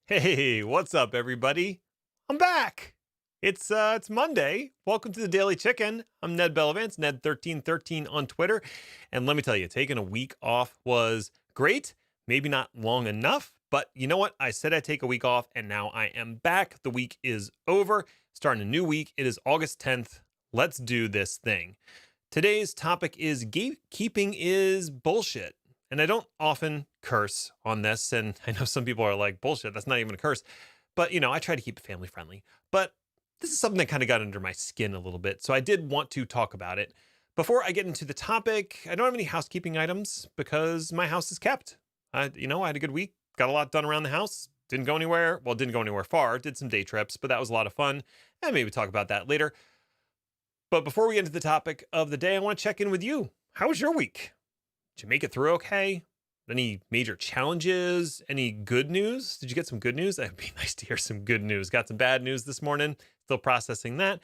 Hey, what's up, everybody? I'm back. It's Monday. Welcome to the Daily Chicken. I'm Ned Bellavance, Ned1313 on Twitter. And let me tell you, taking a week off was great. Maybe not long enough, but you know what? I said I'd take a week off, and now I am back. The week is over. Starting a new week. It is August 10th. Let's do this thing. Today's topic is gatekeeping is bullshit. And I don't often curse on this. And I know some people are like, bullshit, that's not even a curse. But, I try to keep it family friendly. But this is something that kind of got under my skin a little bit. So I did want to talk about it. Before I get into the topic, I don't have any housekeeping items because my house is kept. I had a good week, got a lot done around the house. Didn't go anywhere. Well, didn't go anywhere far. Did some day trips, but that was a lot of fun. And maybe talk about that later. But before we get into the topic of the day, I want to check in with you. How was your week? Did you make it through okay? Any major challenges? Any good news? Did you get some good news? That'd be nice to hear some good news. Got some bad news this morning. Still processing that.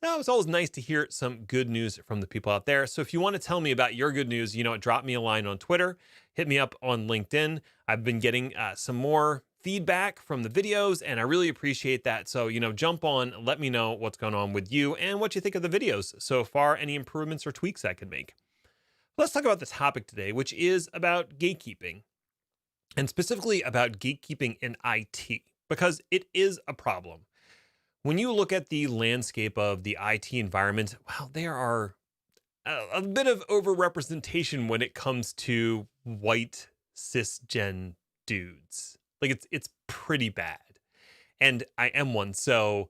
So it's always nice to hear some good news from the people out there. So if you want to tell me about your good news, drop me a line on Twitter. Hit me up on LinkedIn. I've been getting some more feedback from the videos, and I really appreciate that. So, jump on, let me know what's going on with you and what you think of the videos so far, any improvements or tweaks I could make. Let's talk about the topic today, which is about gatekeeping, and specifically about gatekeeping in IT, because it is a problem. When you look at the landscape of the IT environment, well, there are a bit of overrepresentation when it comes to white cisgen dudes. Like it's pretty bad. And I am one, so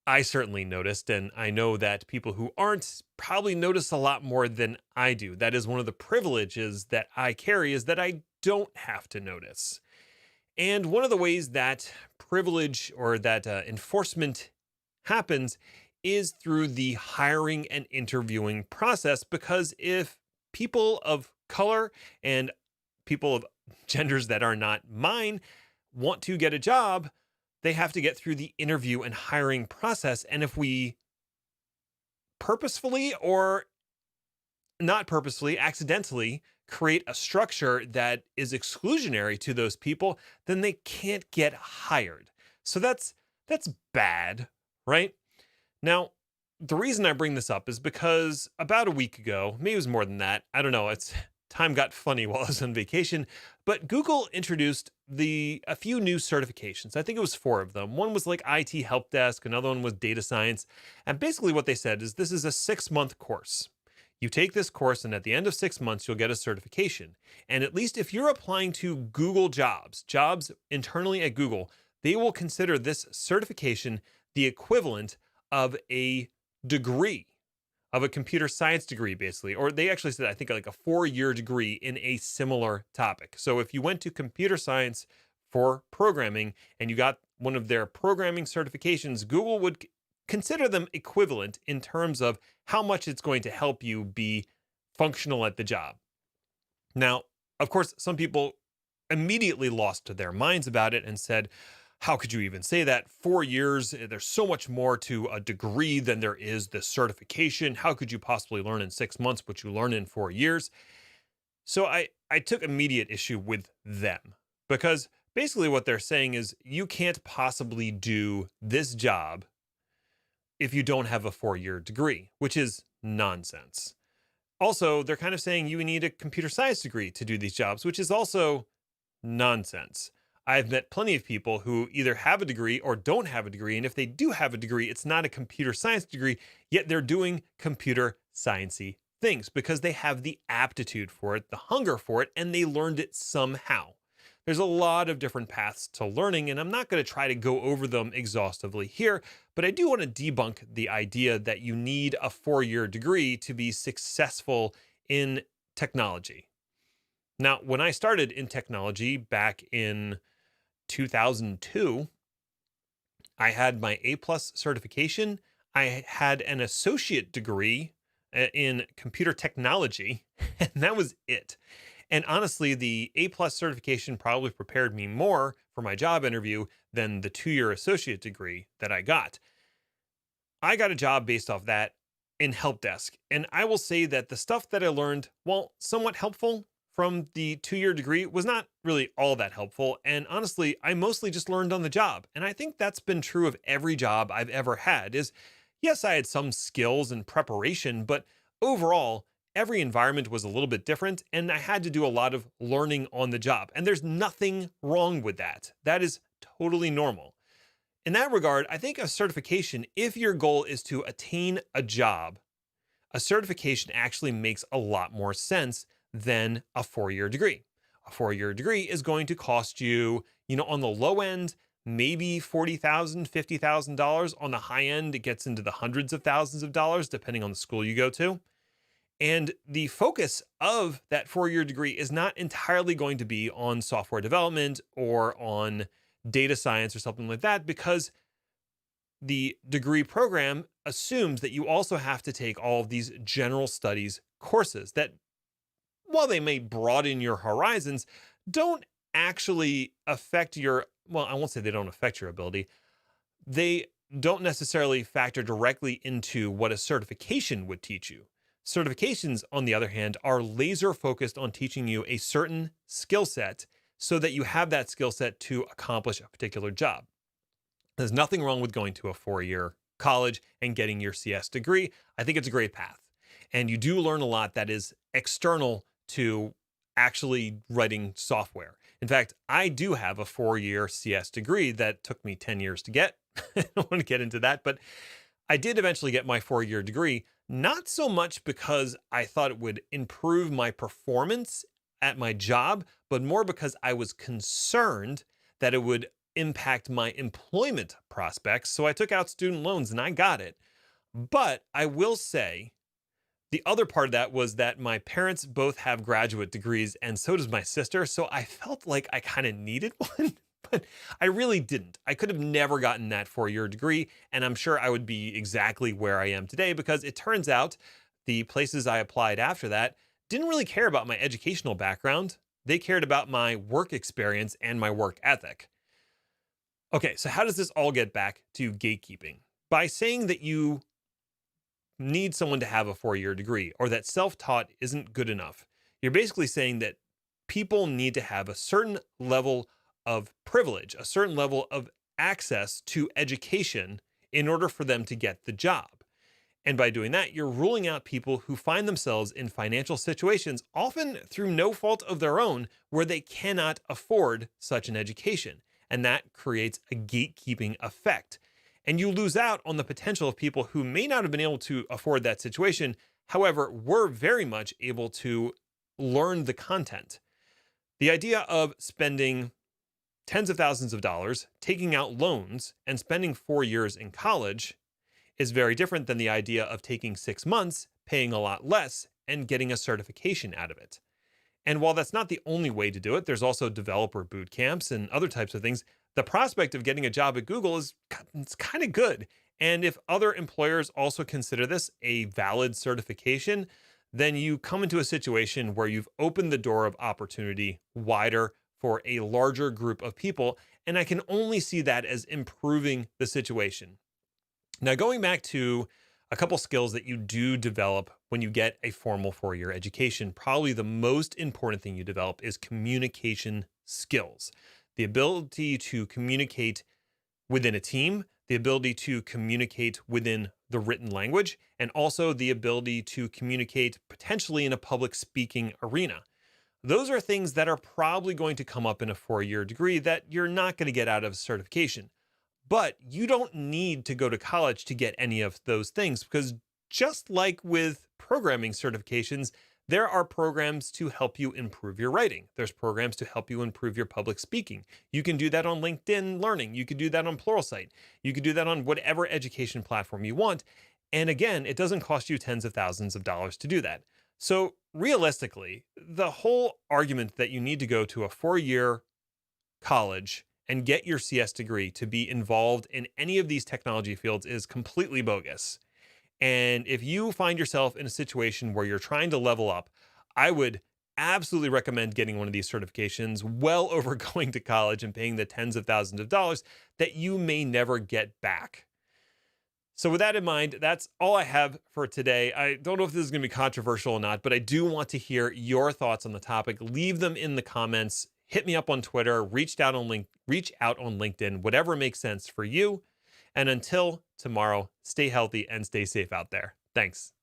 I certainly noticed, and I know that people who aren't probably notice a lot more than I do. That is one of the privileges that I carry, is that I don't have to notice. And one of the ways that privilege or that enforcement happens is through the hiring and interviewing process, because if people of color and people of genders that are not mine want to get a job, they have to get through the interview and hiring process. And if we purposefully or not purposefully, accidentally create a structure that is exclusionary to those people, then they can't get hired. So that's bad, right? Now, the reason I bring this up is because about a week ago, maybe it was more than that, I don't know, time got funny while I was on vacation, but Google introduced a few new certifications. I think it was 4 of them. One was like IT help desk, another one was data science. And basically what they said is this is a 6-month course. You take this course, and at the end of 6 months, you'll get a certification. And at least if you're applying to Google jobs internally at Google, they will consider this certification the equivalent of a degree, of a computer science degree, basically. Or they actually said, I think, like a 4-year degree in a similar topic. So if you went to computer science for programming and you got one of their programming certifications, Google would consider them equivalent in terms of how much it's going to help you be functional at the job. Now, of course, some people immediately lost their minds about it and said, how could you even say that? 4 years, there's so much more to a degree than there is the certification. How could you possibly learn in 6 months what you learn in 4 years? So I took immediate issue with them, because basically what they're saying is you can't possibly do this job if you don't have a 4-year degree, which is nonsense. Also, they're kind of saying you need a computer science degree to do these jobs, which is also nonsense. I've met plenty of people who either have a degree or don't have a degree. And if they do have a degree, it's not a computer science degree, yet they're doing computer sciencey things because they have the aptitude for it, the hunger for it, and they learned it somehow. There's a lot of different paths to learning, and I'm not going to try to go over them exhaustively here, but I do want to debunk the idea that you need a 4-year degree to be successful in technology. Now, when I started in technology back in 2002, I had my A+ certification. I had an associate degree in computer technology, and that was it. And honestly, the A+ certification probably prepared me more for my job interview than the 2-year associate degree that I got. I got a job based off that in help desk. And I will say that the stuff that I learned, while somewhat helpful, from the 2-year degree was not really all that helpful. And honestly, I mostly just learned on the job. And I think that's been true of every job I've ever had is yes, I had some skills and preparation, but overall, every environment was a little bit different. And I had to do a lot of learning on the job. And there's nothing wrong with that. That is totally normal. In that regard, I think a certification, if your goal is to attain a job, a certification actually makes a lot more sense than a 4-year degree. A 4-year degree is going to cost you, on the low end, maybe $40,000, $50,000. On the high end, it gets into the hundreds of thousands of dollars, depending on the school you go to. And the focus of that 4-year degree is not entirely going to be on software development or on data science or something like that, because the degree program assumes that you also have to take all of these general studies courses that, while they may broaden your horizons, don't actually affect your, well, I won't say they don't affect your ability. They don't necessarily factor directly into what a certification would teach you. Certifications, on the other hand, are laser focused on teaching you a certain skill set so that you have that skill set to accomplish a particular job. There's nothing wrong with going to a 4-year college and getting your CS degree. I think it's a great path. And you do learn a lot that is external to actually writing software. In fact, I do have a 4-year CS degree that took me 10 years to get. I don't want to get into that, but I did eventually get my 4-year degree, not so much because I thought it would improve my performance at my job, but more because I was concerned that it would impact my employment prospects. So I took out student loans and I got it. But I will say the other part of that was that my parents both have graduate degrees and so does my sister. So I felt like I kind of needed one, but I really didn't. I could have never gotten that 4-year degree. And I'm sure I would be exactly where I am today because it turns out the places I applied after that didn't really care about my educational background. They cared about my work experience and my work ethic. Okay, so how does this all get back to gatekeeping? By saying that you need someone to have a 4-year degree or that self-taught isn't good enough, you're basically saying that people need to have a certain level of privilege, a certain level of access to education in order for them to get the job. And by doing that, you're ruling out people who find themselves in financial situations, often through no fault of their own, where they cannot afford such an education. And that creates a gatekeeping effect. And you lose out on the potential of people who may not have been able to afford that situation, however, were very much able to learn the content. The idea of spending tens of thousands of dollars, taking out loans, and spending 4 years in college is very different than the idea of taking 6 months, paying a lot less, and getting a certification out of it. And while that's not the only way to do it, there's also developer boot camps and other types of things. The prospect of getting a job at Google is it's kind of good. And if other employers also consider this a valid certification, then you come into a situation where you've opened the door of opportunity wider for a larger group of people. And I can only see that as improving the situation. Now, going back to a couple skills that you do develop when you get a formal 4-year education, probably the most important thing you develop is communication skills. The ability to communicate within a team, the ability to communicate within the written language, and also the ability to communicate potentially in a public speaking arena. Those are things that are probably going to come up in a 4-year degree that you're not going to get out of a certification. But you don't need to go to college to get any of those things because just like with programming certifications, there are programs to help you improve your writing. There's programs to help you improve your public speaking. You can do that on LinkedIn Learning. You could do that on Pluralsight. You could do that on whatever education platform you want. And again, it doesn't cost you tens of thousands of dollars to do that. So realistically, the whole argument that you need to go to a 4-year college and get your CS degree to be involved in any of these technology fields is completely bogus. And if you find yourself in a situation where you're trying to level up, I would absolutely recommend getting one of these certifications well over going to college and paying the tens of thousands of dollars that you may never get back. So, with that in mind, that's all I have for today. I don't know if this is going to be controversial or not, but I do want to hear your thoughts on the topic. Leave them in the comments. Hit me up on Twitter. Reach out on LinkedIn. Whatever makes sense for you. And until tomorrow, stay healthy and stay safe out there. Thanks.